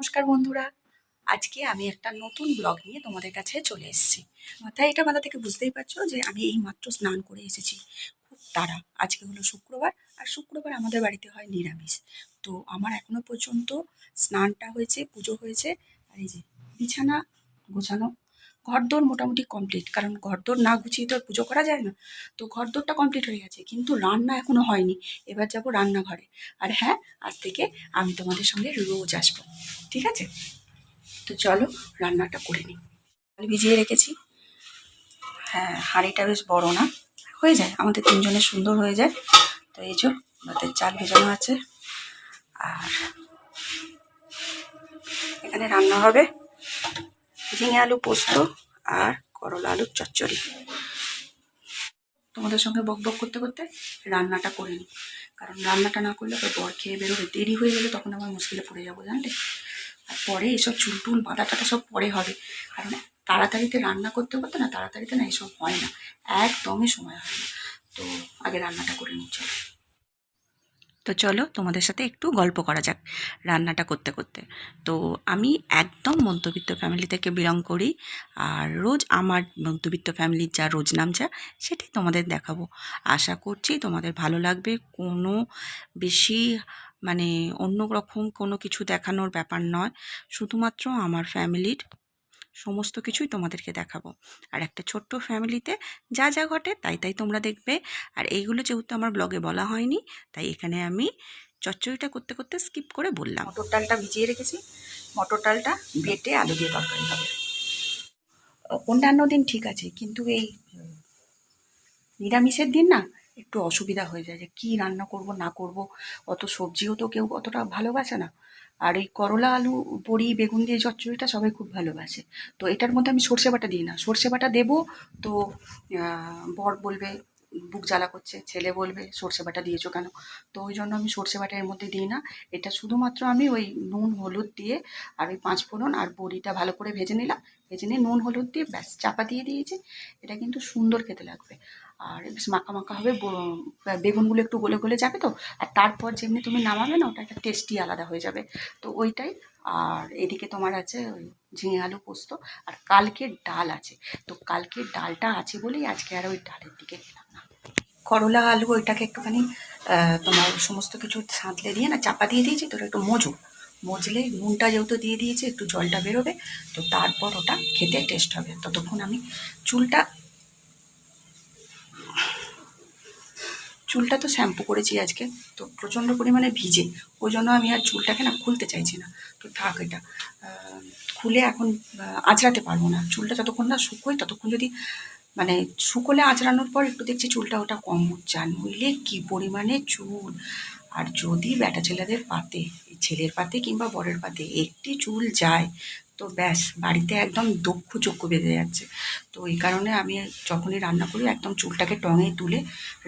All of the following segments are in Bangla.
নমস্কার বন্ধুরা, আজকে আমি একটা নতুন ব্লগ নিয়ে তোমাদের কাছে চলে এসেছি। মাথায় এটা মাথা থেকে বুঝতেই পারছো যে আমি এই মাত্র স্নান করে এসেছি। খুব তাড়া, আজকে হলো শুক্রবার, আর শুক্রবার আমাদের বাড়িতে হয় নিরামিষ। তো আমার এখনো পর্যন্ত স্নানটা হয়েছে, পুজো হয়েছে, আর এই যে বিছানা গোছানো, ঘরদোর মোটামুটি কমপ্লিট, কারণ ঘরদোর না গুছিয়ে তো আর পুজো করা যায় না। তো ঘরদোরটা কমপ্লিট হয়ে গেছে, কিন্তু রান্না এখনো হয়নি। এবার যাব রান্নাঘরে। আর হ্যাঁ, আজ থেকে আমি তোমাদের সঙ্গে রোজ আসবো, ঠিক আছে? তো চলো রান্নাটা করে নিই। চাল ভিজিয়ে রেখেছি। হ্যাঁ, হাঁড়িটা বেশ বড় না, হয়ে যায় আমাদের তিনজনের, সুন্দর হয়ে যায়। তো এই যে ভাতের চাল ভেজানো আছে, আর এখানে রান্না হবে ঝিঙে আলু পোস্ত আর করলা আলুর চচ্চড়ি। তোমাদের সঙ্গে বক বক করতে করতে রান্নাটা করে নিই, কারণ রান্নাটা না করলে আবার বর খেয়ে বেরোবে, দেরি হয়ে গেলে তখন আমার মুশকিলে পড়ে যাবো, জানলে। আর পরে এসব চুল টুল বাঁধা টাটা সব পরে হবে, কারণ তাড়াতাড়িতে রান্না করতে করতে না, তাড়াতাড়িতে না এসব হয় না, একদমই সময় হয় না। তো আগে রান্নাটা করে নিচ্ছি। তো চলো তোমাদের সাথে একটু গল্প করা যাক রান্নাটা করতে করতে। তো আমি একদম মধ্যবিত্ত ফ্যামিলি থেকে বিলং করি, আর রোজ আমার মধ্যবিত্ত ফ্যামিলির যা রোজ নামচা সেটাই তোমাদের দেখাবো। আশা করছি তোমাদের ভালো লাগবে। কোনো বেশি মানে অন্য রকম কোনো কিছু দেখানোর ব্যাপার নয়, শুধুমাত্র আমার ফ্যামিলির সমস্ত কিছুই তোমাদেরকে দেখাবো। আর একটা ছোট্ট ফ্যামিলিতে যা যা ঘটে তাই তাই তোমরা দেখবে। আর এইগুলো যেহেতু আমার ব্লগে বলা হয়নি, তাই এখানে আমি চচ্চড়িটা করতে করতে স্কিপ করে বললাম। মটর ডালটা ভিজিয়ে রেখেছি, মটর ডালটা বেটে আলু দিয়ে তরকারি হবে। অন্যান্য দিন ঠিক আছে, কিন্তু এই নিরামিষের দিন না একটু অসুবিধা হয়ে যায় যে কী রান্না করব না করব। অত সবজিও তো কেউ অতটা ভালোবাসে না, আর এই করলা আলু বড়ি বেগুন দিয়ে চচ্চড়িটা সবাই খুব ভালোবাসে। তো এটার মধ্যে আমি সর্ষে বাটা দিই না, সর্ষে বাটা দেবো তো বর বলবে বুক জ্বালা করছে, ছেলে বলবে সর্ষে বাটা দিয়েছো কেন। তো ওই জন্য আমি সর্ষে বাটা এর মধ্যে দিই না। এটা শুধুমাত্র আমি ওই নুন হলুদ দিয়ে আর ওই পাঁচফোড়ন আর বড়িটা ভালো করে ভেজে নিলাম, ভেজে নিয়ে নুন হলুদ দিয়ে ব্যাস চাপা দিয়ে দিয়েছি। এটা কিন্তু সুন্দর খেতে লাগবে, আর বেশ মাখা মাখা হবে, বেগুনগুলো একটু গলে গলে যাবে তো। আর তারপর যেমনি তুমি নামাবে না, ওটা একটা টেস্টি আলাদা হয়ে যাবে। তো ওইটাই। আর এদিকে তোমার আছে ওই ঝিঙে আলু পোস্ত, আর কালকের ডাল আছে। তো কালকের ডালটা আছে বলেই আজকে আর ওই ডালের দিকে গেলাম না। করলা আলু ওইটাকে একটুখানি তোমার সমস্ত কিছু সাঁতলে দিয়ে না চাপা দিয়ে দিয়েছি, তো একটু মজলে নুনটা যেহেতু দিয়ে দিয়েছি, একটু জলটা বেরোবে, তো তারপর ওটা খেতে টেস্ট হবে। ততক্ষণ আমি চুলটা তো শ্যাম্পু করেছি আজকে, তো প্রচণ্ড পরিমাণে ভিজে, ওই জন্য আমি আর চুলটাকে না খুলতে চাইছি না। তো থাক, এটা খুলে এখন আঁচড়াতে পারবো না। চুলটা যতক্ষণ না শুকোয় ততক্ষণ যদি মানে শুকোলে আঁচড়ানোর পর একটু দেখছি চুলটা ওটা কম হচ্ছে, আর নইলে কী পরিমাণে চুল। আর যদি ব্যাটা ছেলেদের পাতে, ছেলের পাতে কিংবা বরের পাতে একটি চুল যায়, তো ব্যাস বাড়িতে একদম দক্ষ চক্ষু বেঁধে যাচ্ছে। তো এই কারণে আমি যখনই রান্না করি একদম চুলটাকে টঙে তুলে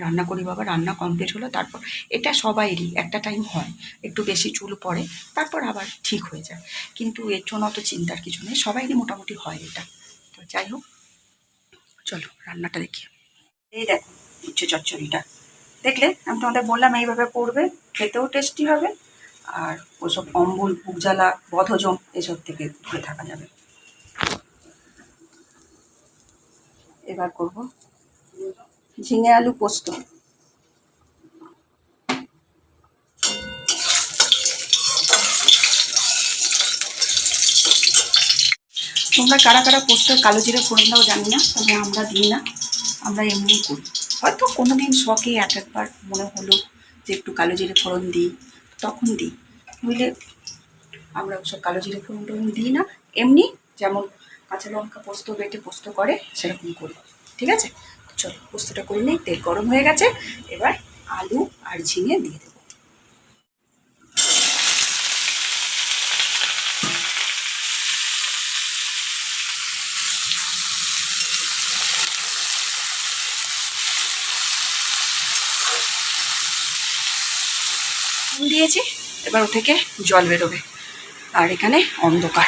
রান্না করি। বাবা রান্না কমপ্লিট হলো তারপর, এটা সবাইরই একটা টাইম হয়, একটু বেশি চুল পড়ে, তারপর আবার ঠিক হয়ে যায়। কিন্তু এর জন্য অত চিন্তার কিছু নেই, সবাইরই মোটামুটি হয় এটা। তো যাই হোক, চলো রান্নাটা দেখি। এই দেখো উচ্ছে চচ্চড়িটা, দেখলে আমি তোমাদের বললাম এইভাবে করবে, খেতেও টেস্টি হবে, আর ওসব অম্বল বুক জ্বালা বদহজম এসব থেকে দূরে থাকা যাবে। এবার করব ঝিঙে আলু পোস্ত। তোমরা কারা কারা পোস্ত কালো জিরে ফোড়ন দাও জানি না, তবে আমরা দিই না, আমরা এমনিই করি। হয়তো কোনো দিন শখে একবার মনে হলো যে একটু কালো জিরে ফোড়ন দিই, তখন দিই, বুঝলে। আমরা ওসব কালো জিরে ফোড়ন টোড়ন দিই না, এমনি যেমন কাঁচা লঙ্কা পোস্ত বেটে পোস্ত করে সেরকম করি, ঠিক আছে? চলো পোস্তটা করে নিই। তেল গরম হয়ে গেছে, এবার আলু আর ঝিঙে দিয়ে দেবো। দিয়েছি, এবার ও থেকে জল বেরোবে। আর এখানে অন্ধকার,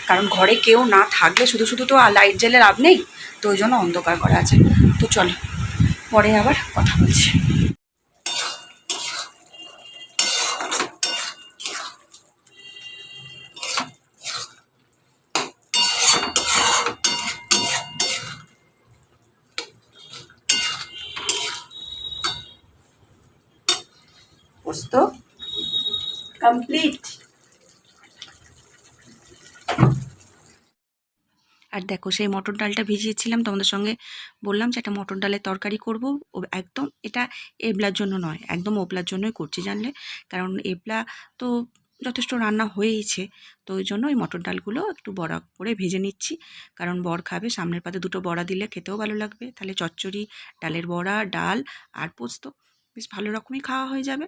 কারণ ঘরে কেউ না থাকলে শুধু শুধু তো লাইট জ্বেলে লাভ নেই, তো ওই জন্য অন্ধকার করা আছে। তো চলো পরে আবার কথা বলছি। তো কমপ্লিট। আর দেখো সেই মটর ডালটা ভিজিয়েছিলাম, তোমাদের সঙ্গে বললাম যে একটা মটর ডালের তরকারি করব। ও একদম এটা এবলার জন্য নয়, একদম ওবলার জন্যই করছি জানলে, কারণ এবলা তো যথেষ্ট রান্না হয়েইছে, তো ওই জন্য ওই মটর ডালগুলো একটু বড়া করে ভেজে নিচ্ছি। কারণ বর খাবে, সামনের পাতে দুটো বড়া দিলে খেতেও ভালো লাগবে, তাহলে চচ্চড়ি, ডালের বড়া, ডাল আর পোস্ত বেশ ভালো রকমই খাওয়া হয়ে যাবে।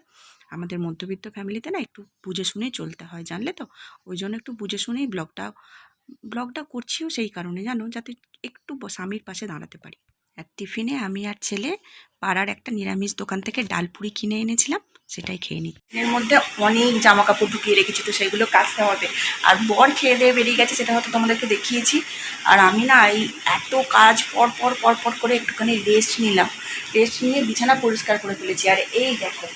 আমাদের মধ্যবিত্ত ফ্যামিলিতে না একটু বুঝে শুনেই চলতে হয় জানলে তো, ওই জন্য একটু বুঝে শুনেই ব্লগটা করছিও সেই কারণে জানো, যাতে একটু স্বামীর পাশে দাঁড়াতে পারি। আর টিফিনে আমি আর ছেলে পাড়ার একটা নিরামিষ দোকান থেকে ডালপুরি কিনে এনেছিলাম, সেটাই খেয়ে নিই। এর মধ্যে অনেক জামা কাপড় ঢুকিয়ে রেখেছি, তো সেইগুলো কাচতে হবে। আর বর খেয়ে দিয়ে বেরিয়ে গেছে, সেটা হয়তো তোমাদেরকে দেখিয়েছি। আর আমি না এই এত কাজ পর পর পর পর করে একটুখানি রেস্ট নিলাম, রেস্ট নিয়ে বিছানা পরিষ্কার করে ফেলেছি। আর এই দেখো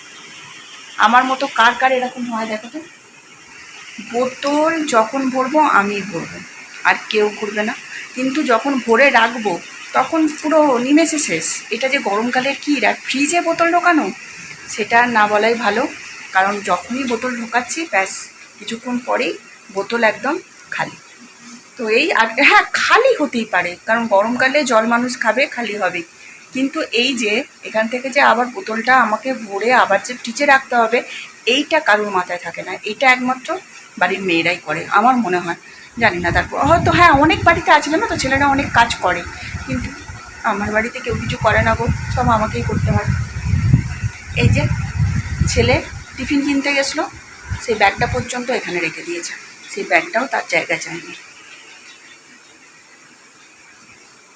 আমার মতো কার কার এরকম হয় দেখো তো, বোতল যখন ভরবো আমি ভরবো, আর কেউ ভরবে না। কিন্তু যখন ভরে রাখবো তখন পুরো নিমেষে শেষ। এটা যে গরমকালের কী আর ফ্রিজে বোতল ঢোকানো, সেটা আর না বলাই ভালো। কারণ যখনই বোতল ঢোকাচ্ছি ব্যাস কিছুক্ষণ পরেই বোতল একদম খালি। তো এই আর হ্যাঁ, খালি হতেই পারে, কারণ গরমকালে জল মানুষ খাবে, খালি হবে। কিন্তু এই যে এখান থেকে যে আবার বোতলটা আমাকে ভরে আবার যে ফ্রিজে রাখতে হবে, এইটা কারোর মাথায় থাকে না। এটা একমাত্র বাড়ির মেয়েরাই করে আমার মনে হয়, জানি না। তারপর হয়তো হ্যাঁ অনেক বাড়িতে আছে না, তো ছেলেরা অনেক কাজ করে, কিন্তু আমার বাড়িতে কেউ কিছু করে না গো, সব আমাকেই করতে হয়। এই যে ছেলে টিফিন কিনতে গেছিলো, সেই ব্যাগটা পর্যন্ত এখানে রেখে দিয়েছে, সেই ব্যাগটাও তার জায়গা চায়নি।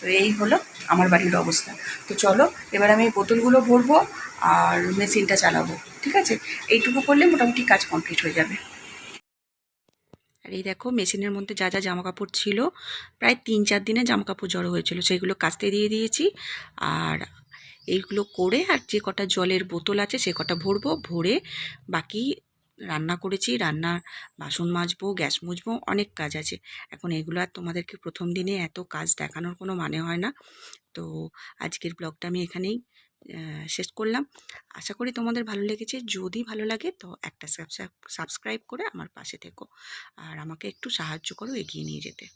তো এই হলো আমার বাড়ির অবস্থা। তো চলো এবার আমি এই বোতলগুলো ভরবো আর মেশিনটা চালাবো, ঠিক আছে? এইটুকু করলে মোটামুটি কাজ কমপ্লিট হয়ে যাবে। আর এই দেখো মেশিনের মধ্যে যা যা জামাকাপড় ছিল, প্রায় 3-4 দিনের জামাকাপড় জড়ো হয়েছিল, সেইগুলো কাচতে দিয়ে দিয়েছি। আর এইগুলো করে আর যে কটা জলের বোতল আছে সে কটা ভরবো, ভরে বাকি রান্না করেছি, রান্নার বাসন মাজবো, গ্যাস মুছবো, অনেক কাজ আছে। এখন এগুলো আর তোমাদেরকে প্রথম দিনে এত কাজ দেখানোর কোনো মানে হয় না। তো আজকের ব্লগটা আমি এখানেই শেষ করলাম। আশা করি তোমাদের ভালো লেগেছে। যদি ভালো লাগে তো একটা সাবস্ক্রাইব করে আমার পাশে থেকো, আর আমাকে একটু সাহায্য করো এগিয়ে নিয়ে যেতে।